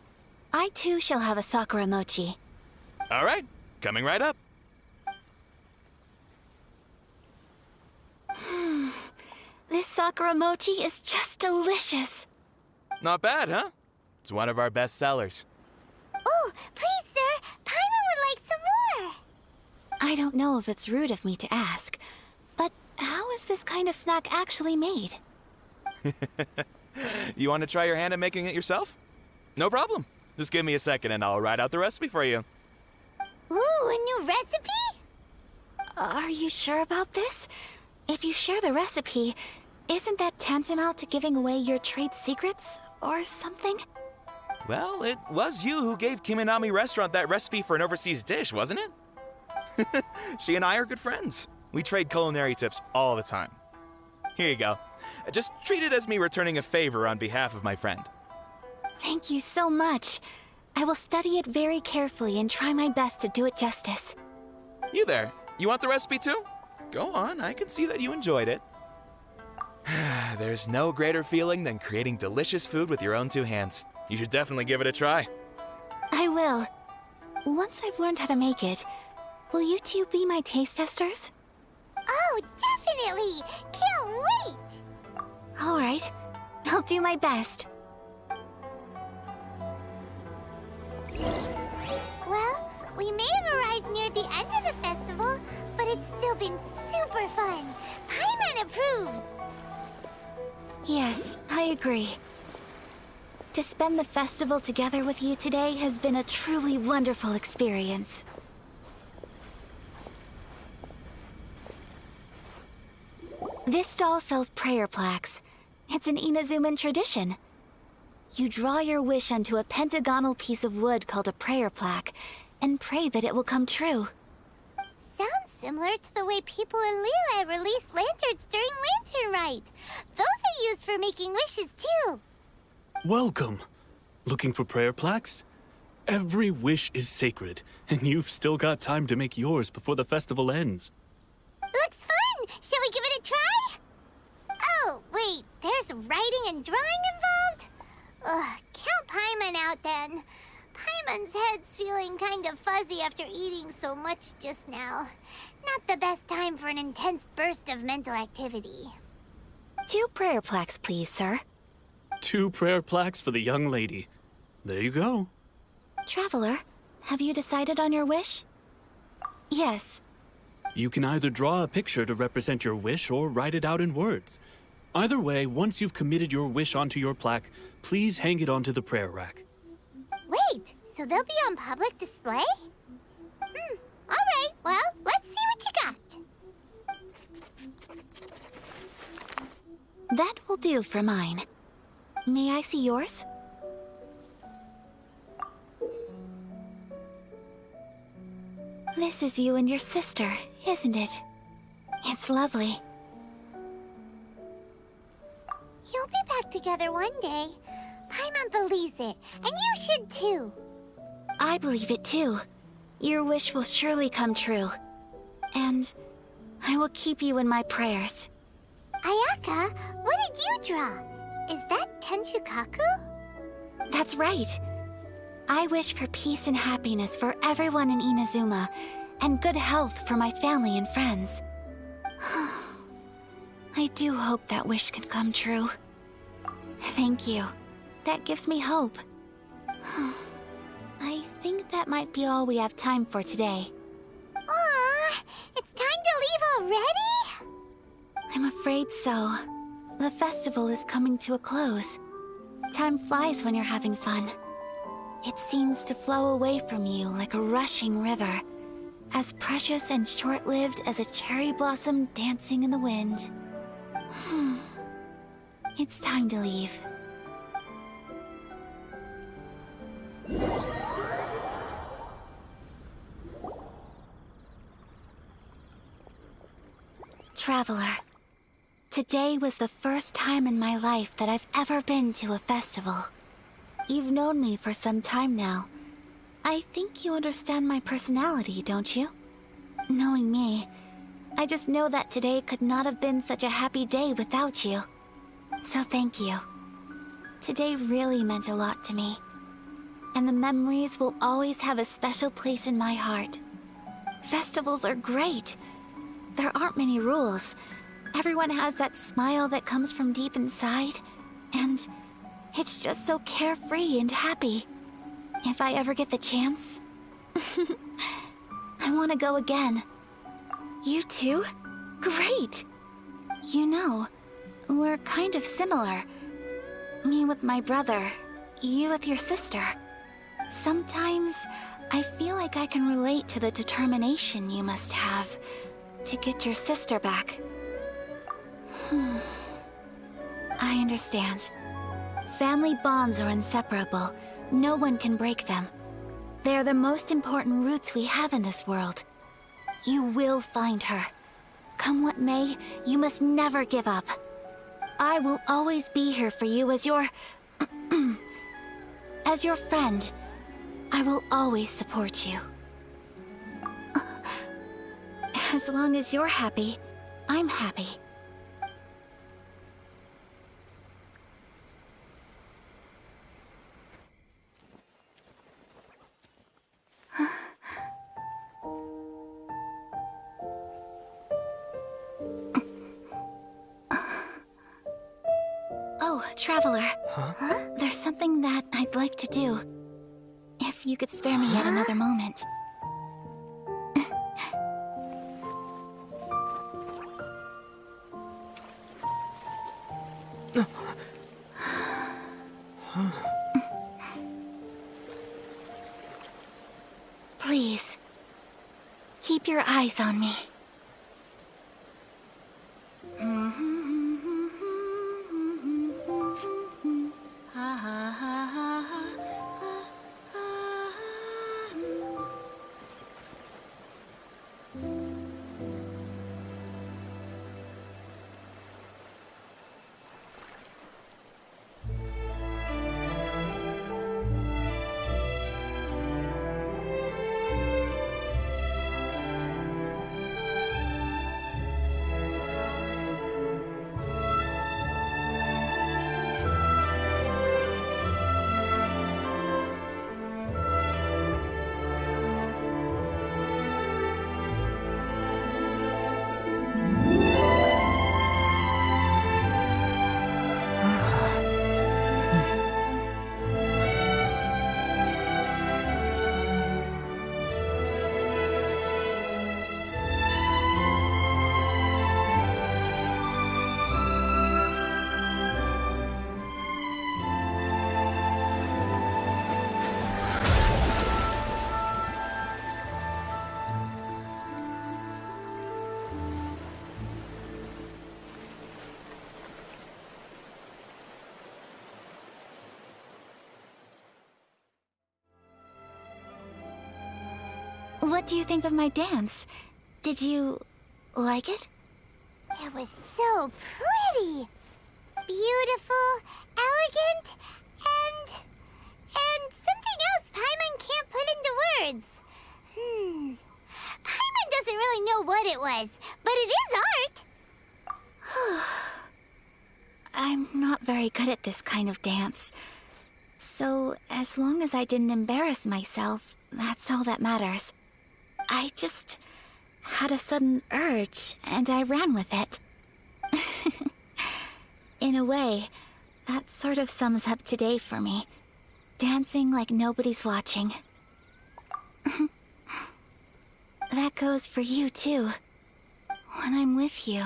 I too shall have a Sakura Mochi. All right, coming right up. This Sakura Mochi is just delicious. Not bad, huh? It's one of our best sellers. Oh, please, sir. Paimon would like some more. I don't know if it's rude of me to ask, but how is this kind of snack actually made? You want to try your hand at making it yourself? No problem. Just give me a second and I'll write out the recipe for you. Ooh, a new recipe? Are you sure about this? If you share the recipe, isn't that tantamount to giving away your trade secrets or something? Well, it was you who gave Kiminami Restaurant that recipe for an overseas dish, wasn't it? She and I are good friends. We trade culinary tips all the time. Here you go. Just treat it as me returning a favor on behalf of my friend. Thank you so much. I will study it very carefully and try my best to do it justice. You there. You want the recipe too? Go on, I can see that you enjoyed it. There's no greater feeling than creating delicious food with your own two hands. You should definitely give it a try. I will. Once I've learned how to make it, will you two be my taste testers? Oh, definitely. Can't wait. All right. I'll do my best. Well, we may have arrived near the end of the festival, but it's still been super fun. Paimon approves. Yes, I agree. To spend the festival together with you today has been a truly wonderful experience. This stall sells prayer plaques. It's an Inazuman tradition. You draw your wish onto a pentagonal piece of wood called a prayer plaque, and pray that it will come true. Sounds similar to the way people in Liyue release lanterns during Lantern Rite. Those are used for making wishes too. Welcome. Looking for prayer plaques? Every wish is sacred, and you've still got time to make yours before the festival ends. Looks fun! Shall we give it a try? Oh, wait, there's writing and drawing involved? Ugh, count Paimon out then. Paimon's head's feeling kind of fuzzy after eating so much just now. Not the best time for an intense burst of mental activity. 2 prayer plaques, please, sir. 2 prayer plaques for the young lady. There you go. Traveler, have you decided on your wish? Yes. You can either draw a picture to represent your wish or write it out in words. Either way, once you've committed your wish onto your plaque, please hang it onto the prayer rack. Wait, so they'll be on public display? Alright, well, let's see what you got. That will do for mine. May I see yours? This is you and your sister, isn't it? It's lovely. You'll be back together one day. Paimon believes it, and you should too. I believe it too. Your wish will surely come true. And I will keep you in my prayers. Ayaka, what did you draw? Is that Tenchukaku? That's right. I wish for peace and happiness for everyone in Inazuma, and good health for my family and friends. I do hope that wish can come true. Thank you. That gives me hope. I think that might be all we have time for today. Aw, it's time to leave already? I'm afraid so. The festival is coming to a close. Time flies when you're having fun. It seems to flow away from you like a rushing river, as precious and short-lived as a cherry blossom dancing in the wind. It's time to leave. Traveler, today was the first time in my life that I've ever been to a festival. You've known me for some time now. I think you understand my personality, don't you? Knowing me, I just know that today could not have been such a happy day without you. So thank you. Today really meant a lot to me. And the memories will always have a special place in my heart. Festivals are great. There aren't many rules. Everyone has that smile that comes from deep inside. And it's just so carefree and happy. If I ever get the chance, I want to go again. You too? Great! You know, we're kind of similar. Me with my brother, you with your sister. Sometimes I feel like I can relate to the determination you must have to get your sister back. I understand. Family bonds are inseparable. No one can break them. They are the most important roots we have in this world. You will find her. Come what may, you must never give up. I will always be here for you as your... as your friend. I will always support you. As long as you're happy, I'm happy. Oh, Traveler. Huh? There's something that I'd like to do. If you could spare me yet another moment. Please, keep your eyes on me. What do you think of my dance? Did you like it? It was so pretty. Beautiful, elegant, and something else Paimon can't put into words. Paimon doesn't really know what it was, but it is art. I'm not very good at this kind of dance. So, as long as I didn't embarrass myself, that's all that matters. I just had a sudden urge, and I ran with it. In a way, that sort of sums up today for me. Dancing like nobody's watching. That goes for you, too. When I'm with you,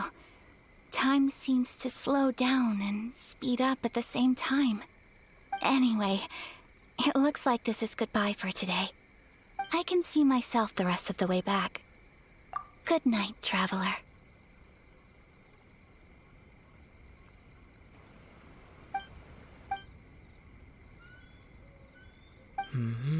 time seems to slow down and speed up at the same time. Anyway, It looks like this is goodbye for today. I can see myself the rest of the way back. Good night, traveler. Mm-hmm.